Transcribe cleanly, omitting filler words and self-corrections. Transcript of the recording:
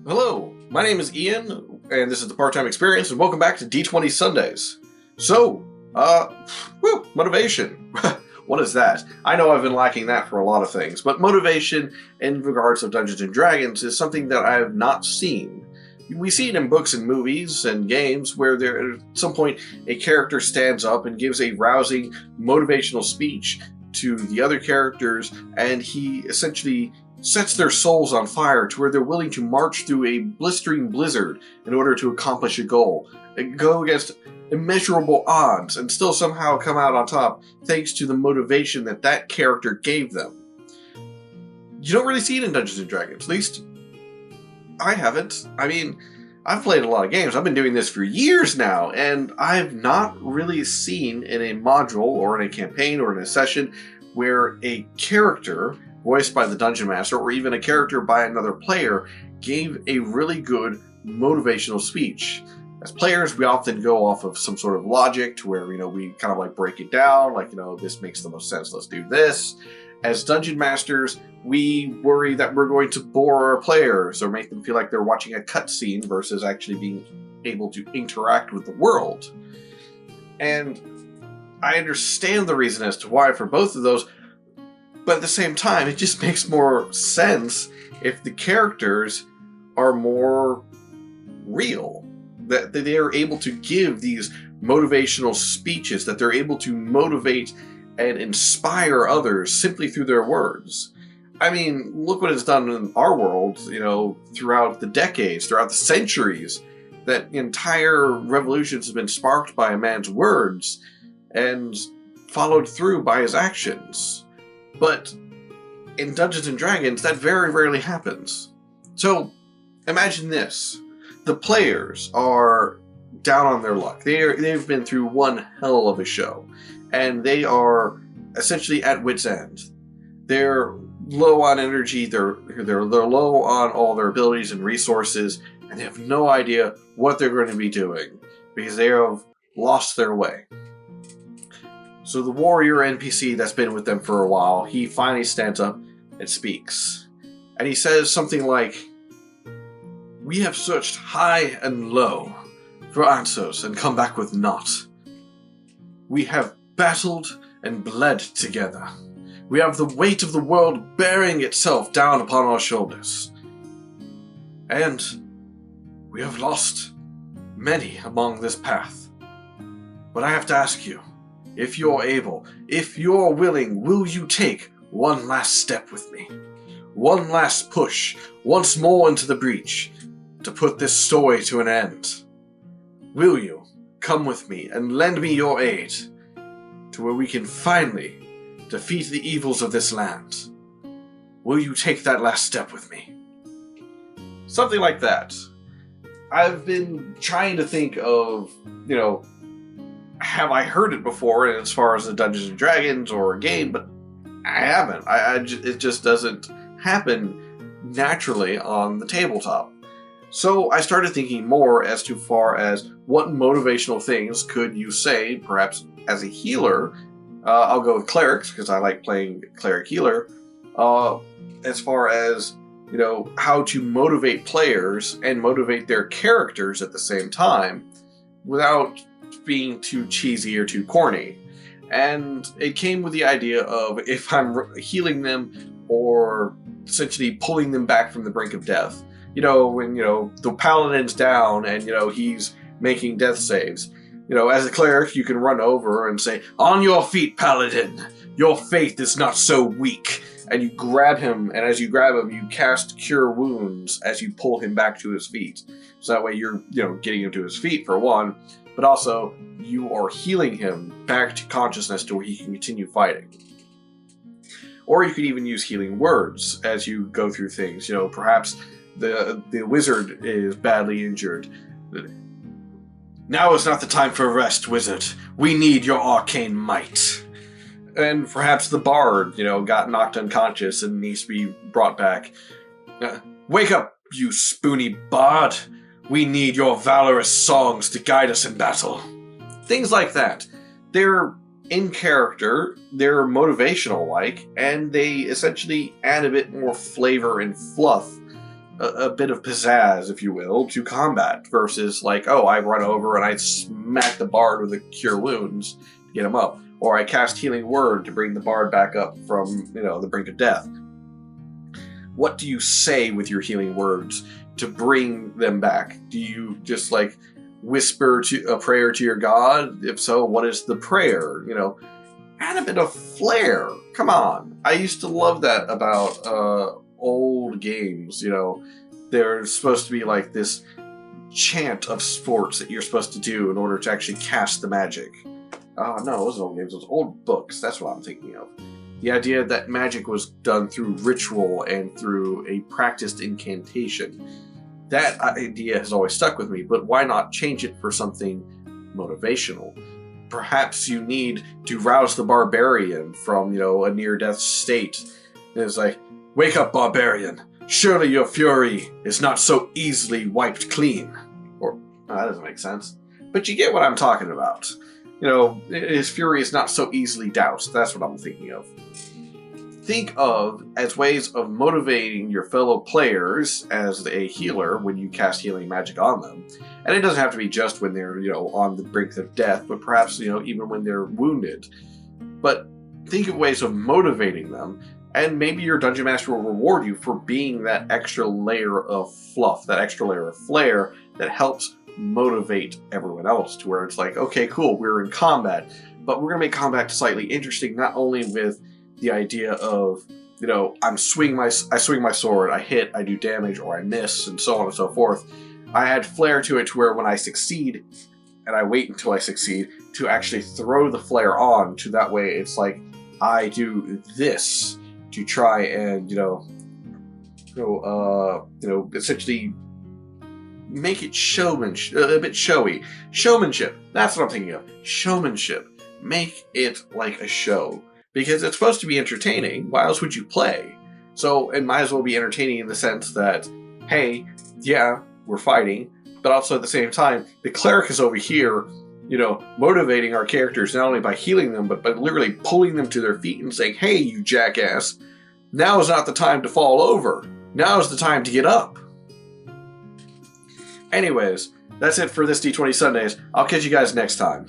Hello, my name is Ian, and this is the Part-Time Experience, and welcome back to D20 Sundays. So, motivation. What is that? I know I've been lacking that for a lot of things, but motivation in regards of Dungeons & Dragons is something that I have not seen. We see it in books and movies and games where there, at some point, a character stands up and gives a rousing, motivational speech to the other characters, and he essentially sets their souls on fire to where they're willing to march through a blistering blizzard in order to accomplish a goal, and go against immeasurable odds, and still somehow come out on top thanks to the motivation that that character gave them. You don't really see it in Dungeons & Dragons, at least I haven't. I mean, I've played a lot of games. I've been doing this for years now, and I've not really seen in a module or in a campaign or in a session where a character voiced by the Dungeon Master, or even a character by another player, gave a really good motivational speech. As players, we often go off of some sort of logic to where, we kind of like break it down, like, this makes the most sense, let's do this. As Dungeon Masters, we worry that we're going to bore our players or make them feel like they're watching a cutscene versus actually being able to interact with the world. And I understand the reason as to why for both of those, but at the same time, it just makes more sense if the characters are more real. That they are able to give these motivational speeches, that they're able to motivate and inspire others simply through their words. I mean, look what it's done in our world, throughout the decades, throughout the centuries, that entire revolutions have been sparked by a man's words and followed through by his actions. But in Dungeons & Dragons, that very rarely happens. So, imagine this. The players are down on their luck. They've been through one hell of a show, and they are essentially at wit's end. They're low on energy, they're low on all their abilities and resources, and they have no idea what they're going to be doing, because they have lost their way. So the warrior NPC that's been with them for a while, he finally stands up and speaks. And he says something like, "We have searched high and low for answers and come back with naught. We have battled and bled together. We have the weight of the world bearing itself down upon our shoulders. And we have lost many along this path. But I have to ask you, if you're able, if you're willing, will you take one last step with me? One last push, once more into the breach, to put this story to an end? Will you come with me and lend me your aid to where we can finally defeat the evils of this land? Will you take that last step with me?" Something like that. I've been trying to think of, have I heard it before as far as a Dungeons & Dragons or a game, but I haven't. It just doesn't happen naturally on the tabletop. So I started thinking more as to far as what motivational things could you say, perhaps as a healer. I'll go with clerics, because I like playing cleric healer. As far as, how to motivate players and motivate their characters at the same time without being too cheesy or too corny. And it came with the idea of, if I'm healing them or essentially pulling them back from the brink of death, when, the paladin's down and, he's making death saves, as a cleric, you can run over and say, "On your feet, paladin! Your faith is not so weak." And you grab him, and as you grab him, you cast Cure Wounds as you pull him back to his feet. So that way you're, getting him to his feet, for one, but also you are healing him back to consciousness to where he can continue fighting. Or you could even use healing words as you go through things. Perhaps the wizard is badly injured. "Now is not the time for rest, wizard. We need your arcane might." And perhaps the bard, got knocked unconscious and needs to be brought back. "Wake up, you spoony bard. We need your valorous songs to guide us in battle." Things like that. They're in character, they're motivational-like, and they essentially add a bit more flavor and fluff a bit of pizzazz, if you will, to combat versus like, oh, I run over and I smack the bard with a cure wounds to get him up, or I cast healing word to bring the bard back up from the brink of death. What do you say with your healing words to bring them back? Do you just like whisper a prayer to your god? If so, what is the prayer? Add a bit of flair. Come on. I used to love that about old games. There's supposed to be like this chant of sports that you're supposed to do in order to actually cast the magic. No, it wasn't old games. It was old books. That's what I'm thinking of. The idea that magic was done through ritual and through a practiced incantation. That idea has always stuck with me, but why not change it for something motivational? Perhaps you need to rouse the barbarian from, a near-death state. And it's like, wake up, barbarian. Surely your fury is not so easily wiped clean. Or, that doesn't make sense. But you get what I'm talking about. His fury is not so easily doused. That's what I'm thinking of. Think of as ways of motivating your fellow players as a healer when you cast healing magic on them. And it doesn't have to be just when they're, on the brink of death, but perhaps, even when they're wounded. But think of ways of motivating them, and maybe your Dungeon Master will reward you for being that extra layer of fluff, that extra layer of flair that helps motivate everyone else to where it's like, okay, cool, we're in combat, but we're going to make combat slightly interesting, not only with the idea of, I swing my sword, I hit, I do damage, or I miss, and so on and so forth. I add flair to it to where when I succeed, and I wait until I succeed, to actually throw the flair on, to that way it's like, I do this to try and, essentially make it a bit showy. Showmanship, that's what I'm thinking of. Showmanship. Make it like a show. Because it's supposed to be entertaining. Why else would you play? So it might as well be entertaining in the sense that, hey, yeah, we're fighting, but also at the same time, the cleric is over here, motivating our characters not only by healing them, but by literally pulling them to their feet and saying, hey, you jackass, now is not the time to fall over. Now is the time to get up. Anyways, that's it for this D20 Sundays. I'll catch you guys next time.